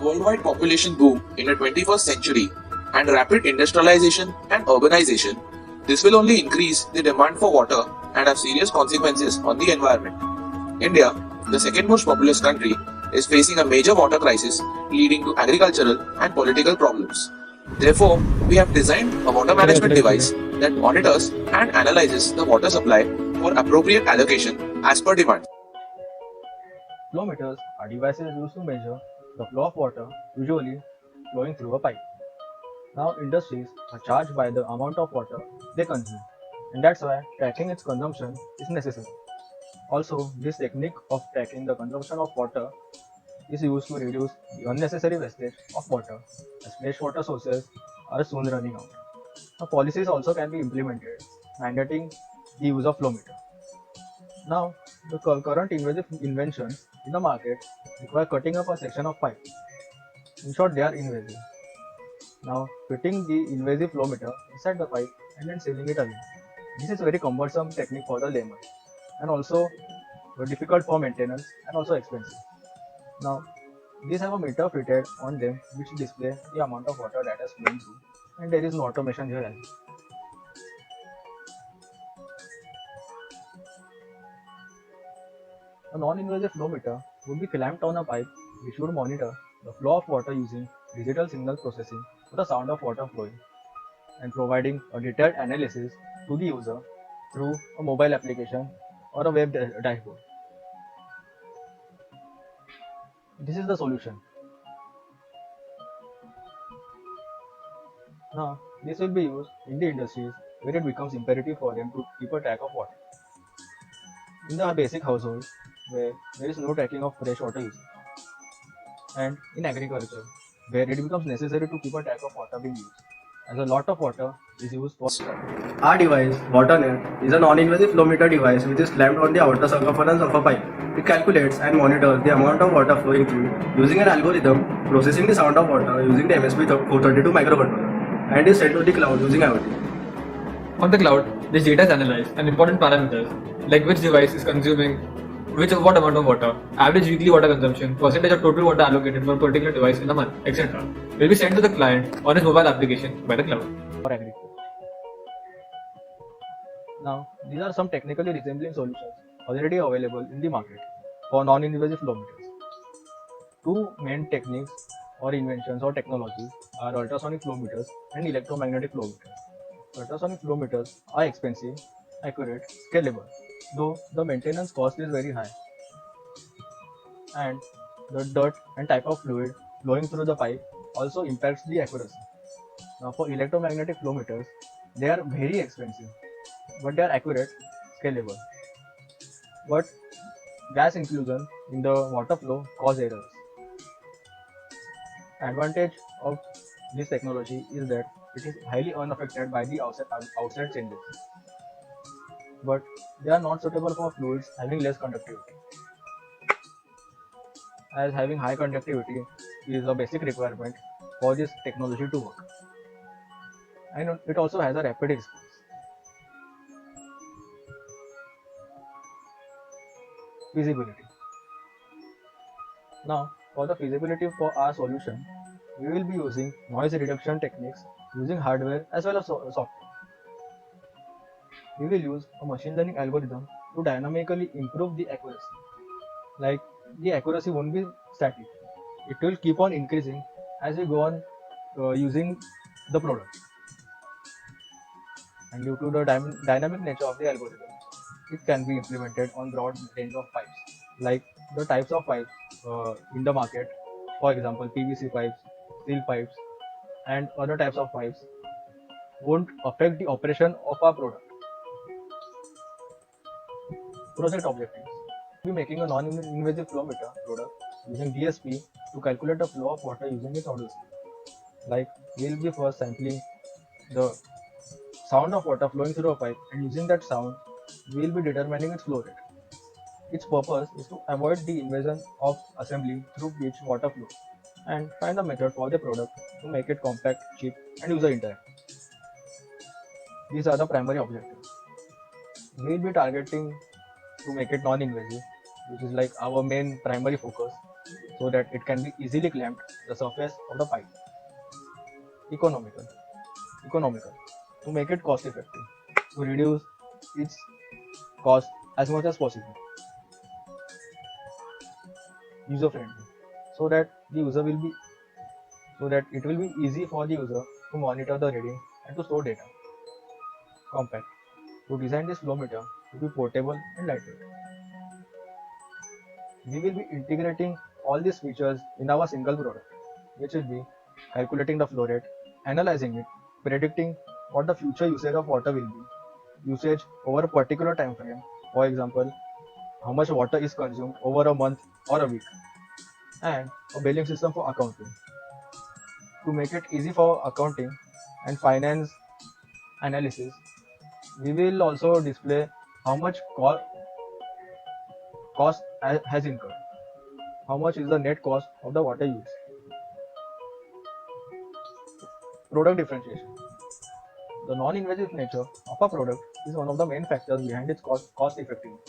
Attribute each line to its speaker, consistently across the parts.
Speaker 1: worldwide population boom in the 21st century and rapid industrialization and urbanization, this will only increase the demand for water and have serious consequences on the environment. India, the second most populous country, is facing a major water crisis leading to agricultural and political problems. Therefore, we have designed a water management device that monitors and analyzes the water supply for appropriate allocation as per demand.
Speaker 2: Flow meters are devices used to measure the flow of water, usually flowing through a pipe. Now, industries are charged by the amount of water they consume, and that's why tracking its consumption is necessary. Also, this technique of tracking the consumption of water is used to reduce the unnecessary wastage of water, as freshwater sources are soon running out. Now, policies also can be implemented, mandating the use of flow meter. Now, the current invasive inventions in the market require cutting up a section of pipe. In short, they are invasive. Now, fitting the invasive flow meter inside the pipe and then sealing it again. This is a very cumbersome technique for the layman and also difficult for maintenance and also expensive. Now, these have a meter fitted on them which display the amount of water that is flowing through, and there is no automation here as well. A non-invasive flow meter would be clamped on a pipe which would monitor the flow of water using digital signal processing for the sound of water flowing and providing a detailed analysis to the user through a mobile application or a web dashboard. This is the solution. Now, this will be used in the industries where it becomes imperative for them to keep a track of water. In the basic household, where there is no tracking of fresh water usage, and in agriculture, where it becomes necessary to keep a track of water being used, as a lot of water is used for. Our device, WaterNet, is a non-invasive flow meter device which is clamped on the outer circumference of a pipe. It calculates and monitors the amount of water flowing through using an algorithm processing the sound of water using the MSP432 microcontroller and is sent to the cloud using IoT.
Speaker 3: On the cloud, this data is analyzed and important parameters like which device is consuming what amount of water, average weekly water consumption, percentage of total water allocated for a particular device in a month, etc. will be sent to the client on his mobile application by the cloud.
Speaker 2: For agriculture. Now, these are some technically resembling solutions already available in the market for non-invasive flow meters. Two main techniques or inventions or technologies are ultrasonic flow meters and electromagnetic flow meters. Ultrasonic flow meters are expensive, accurate, scalable, though the maintenance cost is very high, and the dirt and type of fluid flowing through the pipe also impacts the accuracy. Now, for electromagnetic flow meters, they are very expensive, but they are accurate, scalable. But gas inclusion in the water flow cause errors. Advantage of this technology is that it is highly unaffected by the outside changes, but they are not suitable for fluids having less conductivity, as having high conductivity is a basic requirement for this technology to work, and it also has a rapid response. Feasibility. Now, for the feasibility for our solution, we will be using noise reduction techniques using hardware as well as software. We will use a machine learning algorithm to dynamically improve the accuracy. Like, the accuracy won't be static, it will keep on increasing as we go on using the product. And due to the dynamic nature of the algorithm, it can be implemented on broad range of pipes, like the types of pipes in the market, for example PVC pipes, steel pipes, and other types of pipes won't affect the operation of our product. Project objectives. We'll be making a non-invasive flow meter product using DSP to calculate the flow of water using its audio signal. Like, we'll be first sampling the sound of water flowing through a pipe, and using that sound, we'll be determining its flow rate. Its purpose is to avoid the invasion of assembly through which water flows, and find a method for the product to make it compact, cheap, and user interactive. These are the primary objectives. We'll be targeting to make it non-invasive which is like our main primary focus, so that it can be easily clamped the surface of the pipe. Economical. Economical. To make it cost effective. To reduce its cost as much as possible. User friendly. So that the user will be so that it will be easy for the user to monitor the reading and to store data. Compact. To design this flow meter to be portable and lightweight. We will be integrating all these features in our single product, which will be calculating the flow rate, analyzing it, predicting what the future usage of water will be, usage over a particular time frame, for example, how much water is consumed over a month or a week, and a billing system for accounting. To make it easy for accounting and finance analysis, we will also display how much cost has incurred, how much is the net cost of the water used. Product differentiation. The non-invasive nature of a product is one of the main factors behind its cost effectiveness,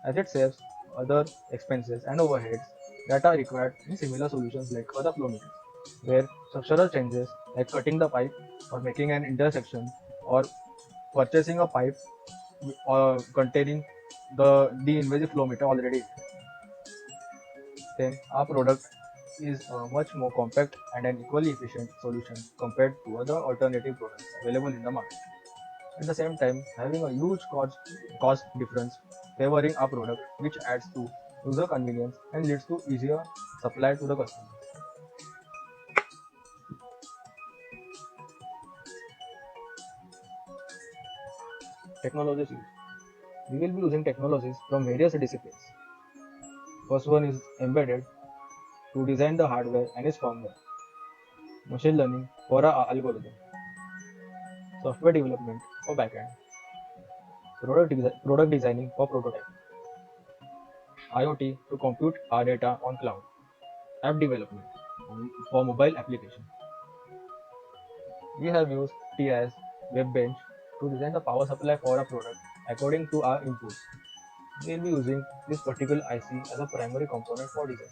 Speaker 2: as it saves other expenses and overheads that are required in similar solutions like other flow meters, where structural changes like cutting the pipe or making an intersection or purchasing a pipe containing the invasive flow meter already, then our product is a much more compact and an equally efficient solution compared to other alternative products available in the market. At the same time, having a huge cost difference favoring our product, which adds to user convenience and leads to easier supply to the customer. Technologies used. We will be using technologies from various disciplines. First one is embedded to design the hardware and its firmware. Machine learning for our algorithm. Software development for backend. Product designing for prototyping. IoT to compute our data on cloud. App development for mobile application. We have used TIS WebBench to design the power supply for our product according to our inputs. We will be using this particular IC as a primary component for design.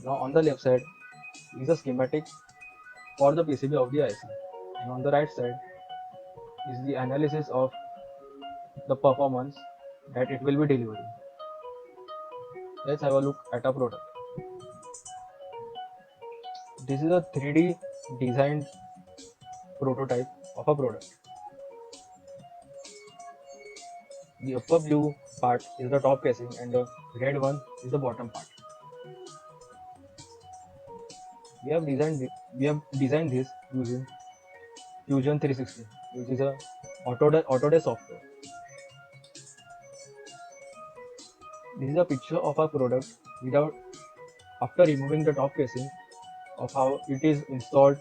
Speaker 2: Now on the left side is a schematic for the PCB of the IC, and on the right side is the analysis of the performance that it will be delivering. Let's have a look at our product. This is a 3D designed prototype of a product. The upper blue part is the top casing and the red one is the bottom part. We have designed this using Fusion 360, which is a Autodesk software. This is a picture of our product without after removing the top casing of how it is installed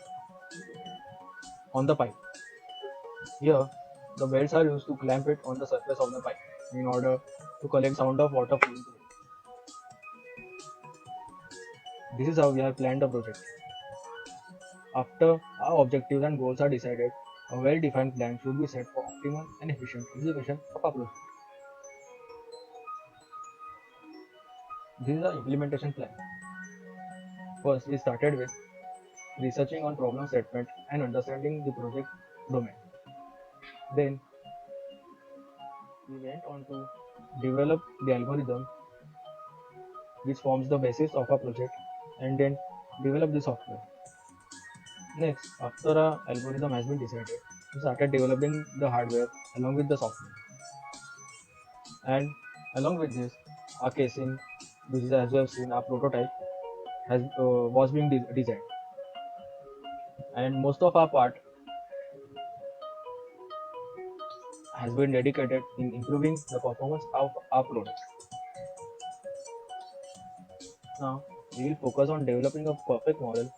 Speaker 2: on the pipe. Here, the belts are used to clamp it on the surface of the pipe in order to collect sound of water flowing through it. This is how we have planned the project. After our objectives and goals are decided, a well-defined plan should be set for optimal and efficient execution of our project. This is the implementation plan. First, we started with researching on problem statement and understanding the project domain. Then, we went on to develop the algorithm which forms the basis of our project and then develop the software. Next, after our algorithm has been decided, we started developing the hardware along with the software. And along with this, our casing, which is as you have seen, our prototype was being designed. And most of our part has been dedicated in improving the performance of our product. Now, we will focus on developing a perfect model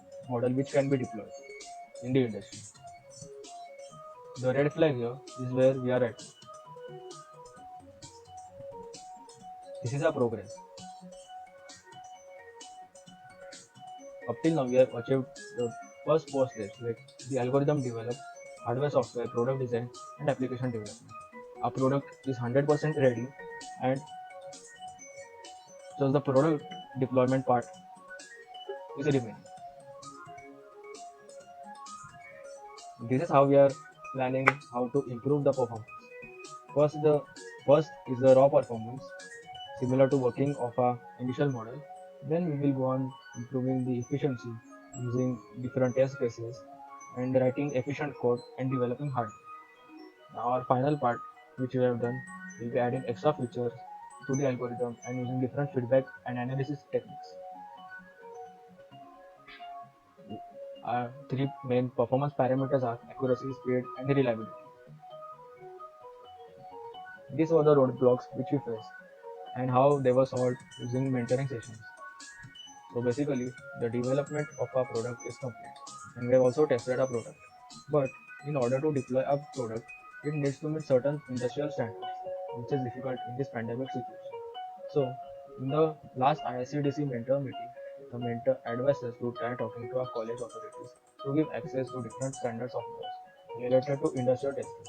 Speaker 2: which can be deployed in the industry. The red flag here is where we are at. This is our progress. Up till now, we have achieved the first four steps like the algorithm developed, hardware, software, product design, and application development. Our product is 100% ready and So the product deployment part is remaining. This is how we are planning how to improve the performance. First is the raw performance, similar to working of a initial model. Then we will go on improving the efficiency using different test cases and writing efficient code and developing hardware. Now our final part, which we have done, will be adding extra features to the algorithm and using different feedback and analysis techniques. Our three main performance parameters are accuracy, speed, and reliability. These were the roadblocks which we faced and how they were solved using mentoring sessions. So basically, the development of our product is complete and we have also tested our product. But in order to deploy a product, it needs to meet certain industrial standards, which is difficult in this pandemic situation. So, in the last ISCDC mentor meeting, the mentor advised us to try talking to our college authorities to give access to different standards of laws related to industrial testing.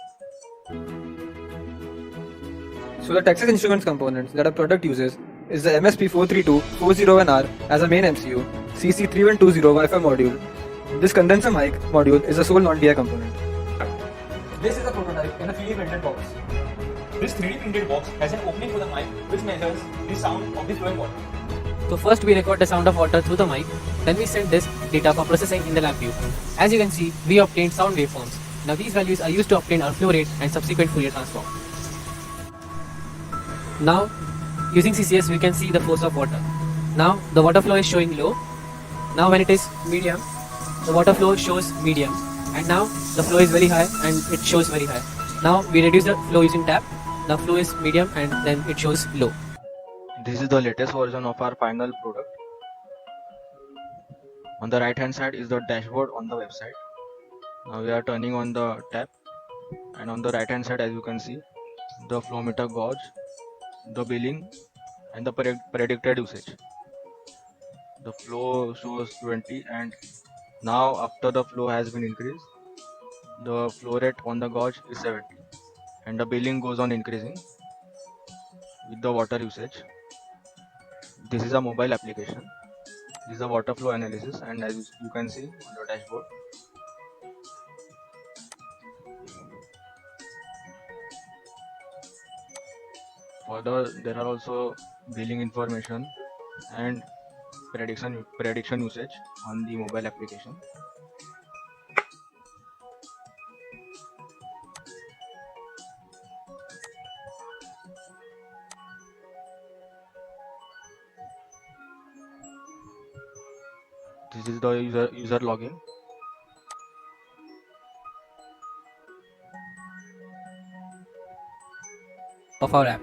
Speaker 3: So the Texas Instruments components that a product uses is the MSP 432-401R as a main MCU, CC3120 Wi-Fi module. This condenser mic module is the sole non-DI component. This is a prototype in a 3D printed box. This 3D printed box has an opening for the mic which measures the sound of the flowing water.
Speaker 4: So first we record the sound of water through the mic, then we send this data for processing in the LabVIEW. As you can see, we obtained sound waveforms. Now these values are used to obtain our flow rate and subsequent Fourier transform. Now, using CCS we can see the force of water. Now the water flow is showing low. Now when it is medium, the water flow shows medium. And now the flow is very high and it shows very high. Now we reduce the flow using tap. The flow is medium and then it shows low.
Speaker 2: This is the latest version of our final product. On the right hand side is the dashboard on the website. Now we are turning on the tap, and on the right hand side, as you can see, the flow meter gauge, the billing, and the predicted usage. The flow shows 20, and now after the flow has been increased, the flow rate on the gauge is 70, and the billing goes on increasing with the water usage. This is a mobile application. This is a water flow analysis, and as you can see on the dashboard, further there are also billing information and prediction usage on the mobile application. This is the user login.
Speaker 4: Of our app.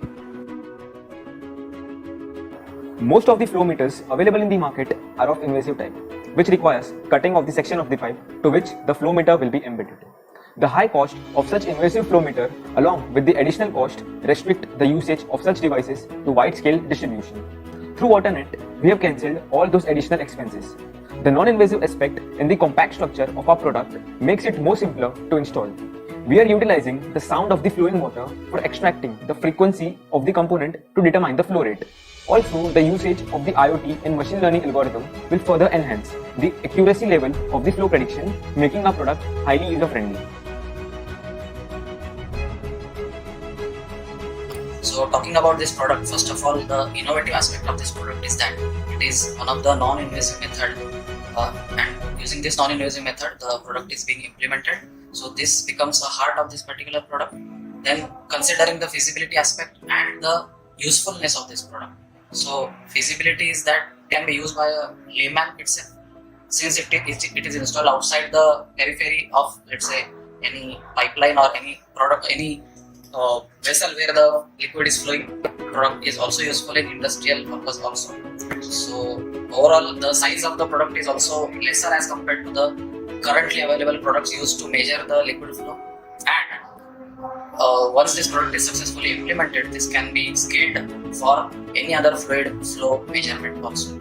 Speaker 5: Most of the flow meters available in the market are of invasive type, which requires cutting of the section of the pipe to which the flow meter will be embedded. The high cost of such invasive flow meter along with the additional cost restrict the usage of such devices to wide scale distribution. Through WaterNet, we have cancelled all those additional expenses. The non-invasive aspect in the compact structure of our product makes it more simpler to install. We are utilizing the sound of the flowing water for extracting the frequency of the component to determine the flow rate. Also, the usage of the IoT and machine learning algorithm will further enhance the accuracy level of the flow prediction, making our product highly user-friendly.
Speaker 6: So talking about this product, first of all, the innovative aspect of this product is that it is one of the non-invasive method, and using this non-invasive method, the product is being implemented. So this becomes the heart of this particular product. Then considering the feasibility aspect and the usefulness of this product. So feasibility is that it can be used by a layman itself, since it is installed outside the periphery of, let's say, any pipeline or any product, any vessel where the liquid is flowing. Product is also useful in industrial purpose also. So overall, the size of the product is also lesser as compared to the currently available products used to measure the liquid flow. And once this product is successfully implemented, this can be scaled for any other fluid flow measurement also.